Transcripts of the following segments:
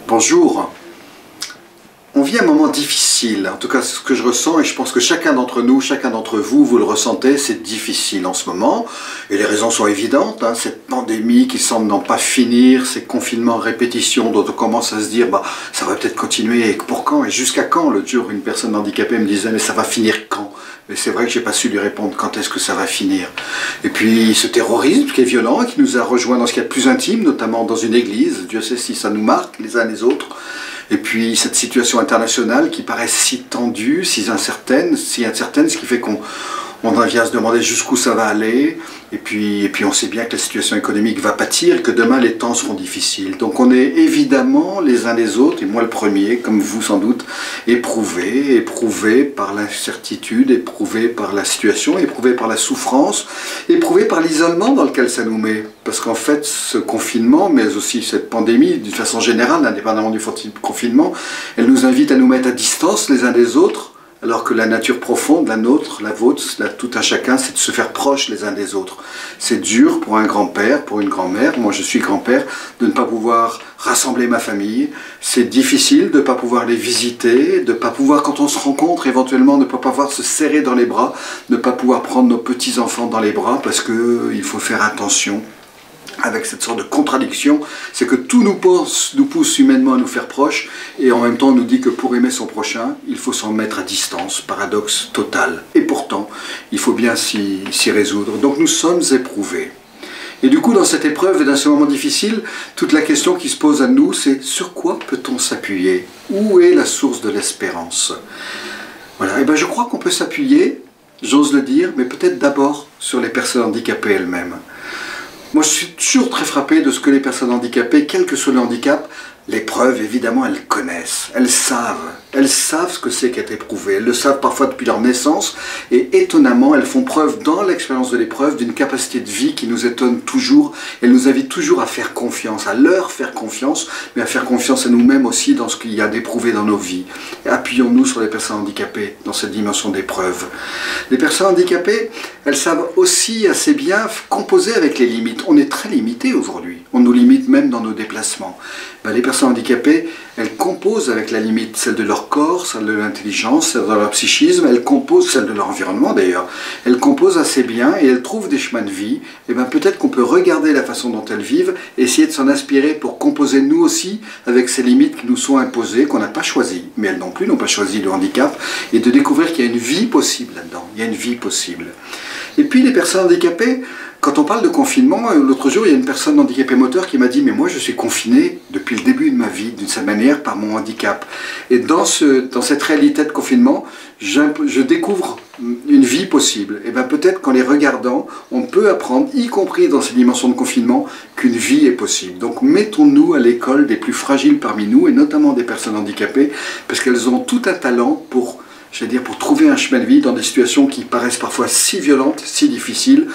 Bonjour. On vit un moment difficile, en tout cas c'est ce que je ressens et je pense que chacun d'entre nous, chacun d'entre vous, vous le ressentez, c'est difficile en ce moment. Et les raisons sont évidentes, hein, cette pandémie qui semble n'en pas finir, ces confinements en répétition dont on commence à se dire ça va peut-être continuer et pour quand et jusqu'à quand. L'autre jour une personne handicapée me disait mais ça va finir quand? Mais c'est vrai que j'ai pas su lui répondre quand est-ce que ça va finir. Et puis ce terrorisme qui est violent et qui nous a rejoints dans ce qu'il y a de plus intime, notamment dans une église, Dieu sait si ça nous marque les uns les autres. Et puis cette situation internationale qui paraît si tendue, si incertaine, ce qui fait qu'on en vient à se demander jusqu'où ça va aller. Et puis on sait bien que la situation économique va pâtir et que demain les temps seront difficiles. Donc on est évidemment les uns les autres, et moi le premier, comme vous sans doute, éprouvés par l'incertitude, éprouvés par la situation, éprouvés par la souffrance, éprouvés par l'isolement dans lequel ça nous met. Parce qu'en fait ce confinement, mais aussi cette pandémie, d'une façon générale, indépendamment du confinement, elle nous invite à nous mettre à distance les uns des autres, alors que la nature profonde, la nôtre, la vôtre, tout un chacun, c'est de se faire proches les uns des autres. C'est dur pour un grand-père, pour une grand-mère, moi je suis grand-père, de ne pas pouvoir rassembler ma famille. C'est difficile de ne pas pouvoir les visiter, de ne pas pouvoir, quand on se rencontre, éventuellement, de ne pas pouvoir se serrer dans les bras, de ne pas pouvoir prendre nos petits-enfants dans les bras, parce qu'il faut faire attention. Avec cette sorte de contradiction, c'est que tout nous pousse humainement à nous faire proches, et en même temps on nous dit que pour aimer son prochain, il faut s'en mettre à distance, paradoxe total. Et pourtant, il faut bien s'y résoudre. Donc nous sommes éprouvés. Et du coup, dans cette épreuve et dans ce moment difficile, toute la question qui se pose à nous, c'est sur quoi peut-on s'appuyer? Où est la source de l'espérance? Voilà, et bien je crois qu'on peut s'appuyer, j'ose le dire, mais peut-être d'abord sur les personnes handicapées elles-mêmes. Moi, je suis toujours très frappé de ce que les personnes handicapées, quel que soit le handicap, l'épreuve, évidemment, elles connaissent, elles savent ce que c'est qu'être éprouvé, elles le savent parfois depuis leur naissance, et étonnamment, elles font preuve dans l'expérience de l'épreuve d'une capacité de vie qui nous étonne toujours, elles nous invitent toujours à faire confiance, à leur faire confiance, mais à faire confiance à nous-mêmes aussi dans ce qu'il y a d'éprouvé dans nos vies. Appuyons-nous sur les personnes handicapées dans cette dimension d'épreuve. Les personnes handicapées, elles savent aussi assez bien composer avec les limites. On est très limité aujourd'hui, on nous limite même dans nos déplacements. Les personnes handicapées, elles composent avec la limite, celle de leur corps, celle de l'intelligence, celle de leur psychisme, elles composent, celle de leur environnement d'ailleurs, elles composent assez bien et elles trouvent des chemins de vie. Et bien peut-être qu'on peut regarder la façon dont elles vivent, essayer de s'en inspirer pour composer nous aussi avec ces limites qui nous sont imposées, qu'on n'a pas choisies, mais elles non plus n'ont pas choisi le handicap, et de découvrir qu'il y a une vie possible là-dedans, il y a une vie possible. Et puis les personnes handicapées, quand on parle de confinement, l'autre jour, il y a une personne handicapée moteur qui m'a dit « Mais moi, je suis confiné depuis le début de ma vie, d'une certaine manière, par mon handicap. » Et dans cette réalité de confinement, je découvre une vie possible. Et bien peut-être qu'en les regardant, on peut apprendre, y compris dans ces dimensions de confinement, qu'une vie est possible. Donc mettons-nous à l'école des plus fragiles parmi nous, et notamment des personnes handicapées, parce qu'elles ont tout un talent pour trouver un chemin de vie dans des situations qui paraissent parfois si violentes, si difficiles,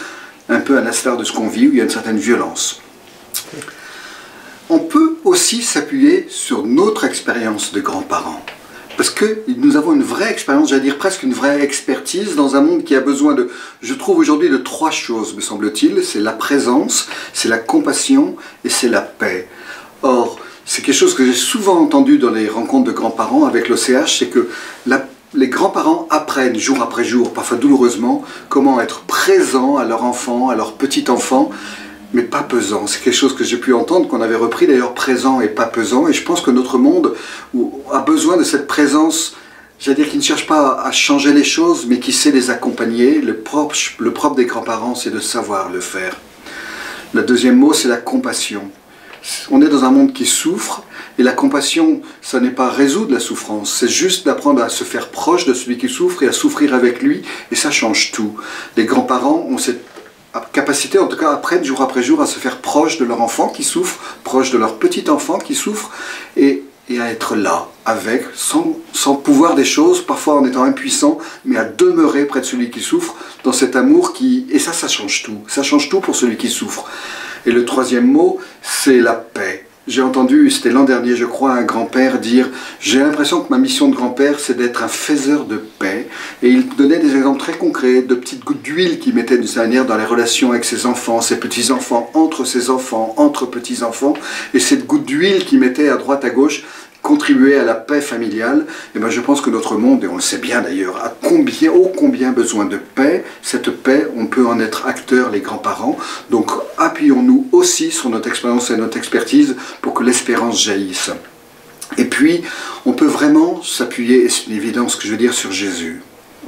un peu à l'instar de ce qu'on vit, où il y a une certaine violence. On peut aussi s'appuyer sur notre expérience de grands-parents. Parce que nous avons une vraie expérience, j'allais dire presque une vraie expertise dans un monde qui a besoin de, je trouve aujourd'hui, de trois choses, me semble-t-il. C'est la présence, c'est la compassion et c'est la paix. Or, c'est quelque chose que j'ai souvent entendu dans les rencontres de grands-parents avec l'OCH, c'est que les grands-parents apprennent jour après jour, parfois douloureusement, comment être présents à leur enfant, à leur petit-enfant, mais pas pesant. C'est quelque chose que j'ai pu entendre, qu'on avait repris d'ailleurs présent et pas pesant, et je pense que notre monde a besoin de cette présence, j'allais dire qui ne cherche pas à changer les choses, mais qui sait les accompagner. Le propre des grands-parents, c'est de savoir le faire. Le deuxième mot, c'est la compassion. On est dans un monde qui souffre, et la compassion, ça n'est pas résoudre la souffrance, c'est juste d'apprendre à se faire proche de celui qui souffre et à souffrir avec lui, et ça change tout. Les grands-parents ont cette capacité, en tout cas apprennent jour après jour à se faire proche de leur enfant qui souffre, proche de leur petit enfant qui souffre, et à être là, avec, sans pouvoir des choses, parfois en étant impuissant, mais à demeurer près de celui qui souffre, dans cet amour qui... Et ça change tout pour celui qui souffre. Et le troisième mot, c'est la paix. J'ai entendu, c'était l'an dernier je crois, un grand-père dire « J'ai l'impression que ma mission de grand-père c'est d'être un faiseur de paix ». Et il donnait des exemples très concrets de petites gouttes d'huile qu'il mettait d'une certaine manière dans les relations avec ses enfants, ses petits-enfants, entre petits-enfants. Et cette goutte d'huile qu'il mettait à droite, à gauche, contribuer à la paix familiale, et ben je pense que notre monde, et on le sait bien d'ailleurs, a ô combien besoin de paix. Cette paix, on peut en être acteurs, les grands-parents. Donc appuyons-nous aussi sur notre expérience et notre expertise pour que l'espérance jaillisse. Et puis, on peut vraiment s'appuyer, et c'est une évidence que je veux dire, sur Jésus.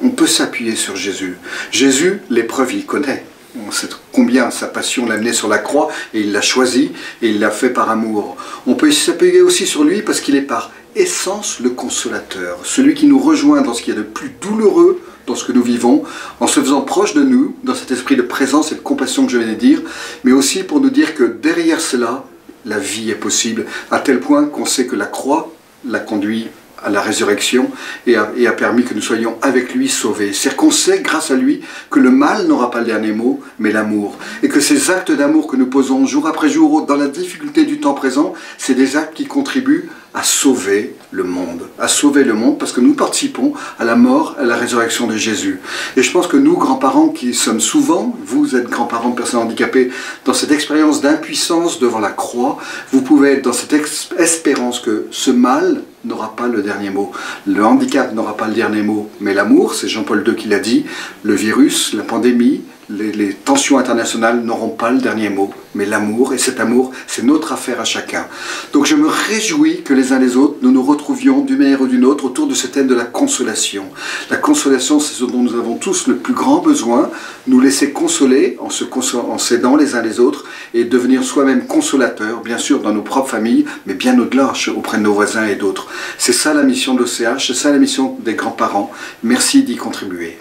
On peut s'appuyer sur Jésus. Jésus, l'épreuve, il connaît. On sait combien sa passion l'a mené sur la croix, et il l'a choisi, et il l'a fait par amour. On peut s'appuyer aussi sur lui parce qu'il est par essence le consolateur, celui qui nous rejoint dans ce qu'il y a de plus douloureux dans ce que nous vivons, en se faisant proche de nous, dans cet esprit de présence et de compassion que je viens de dire, mais aussi pour nous dire que derrière cela, la vie est possible, à tel point qu'on sait que la croix l'a conduit à la résurrection et a permis que nous soyons avec lui sauvés. C'est-à-dire qu'on sait, grâce à lui, que le mal n'aura pas le dernier mot, mais l'amour. Et que ces actes d'amour que nous posons jour après jour dans la difficulté du temps présent, c'est des actes qui contribuent à sauver le monde. À sauver le monde parce que nous participons à la mort, à la résurrection de Jésus. Et je pense que nous, grands-parents qui sommes souvent, vous êtes grands-parents de personnes handicapées, dans cette expérience d'impuissance devant la croix, vous pouvez être dans cette espérance que ce mal n'aura pas le dernier mot. Le handicap n'aura pas le dernier mot, mais l'amour, c'est Jean-Paul II qui l'a dit, le virus, la pandémie, les tensions internationales n'auront pas le dernier mot, mais l'amour, et cet amour, c'est notre affaire à chacun. Donc je me réjouis que les uns les autres, nous nous retrouvions d'une manière ou d'une autre autour de ce thème de la consolation. La consolation, c'est ce dont nous avons tous le plus grand besoin, nous laisser consoler en s'aidant les uns les autres, et devenir soi-même consolateurs, bien sûr dans nos propres familles, mais bien au-delà, auprès de nos voisins et d'autres. C'est ça la mission de l'OCH, c'est ça la mission des grands-parents. Merci d'y contribuer.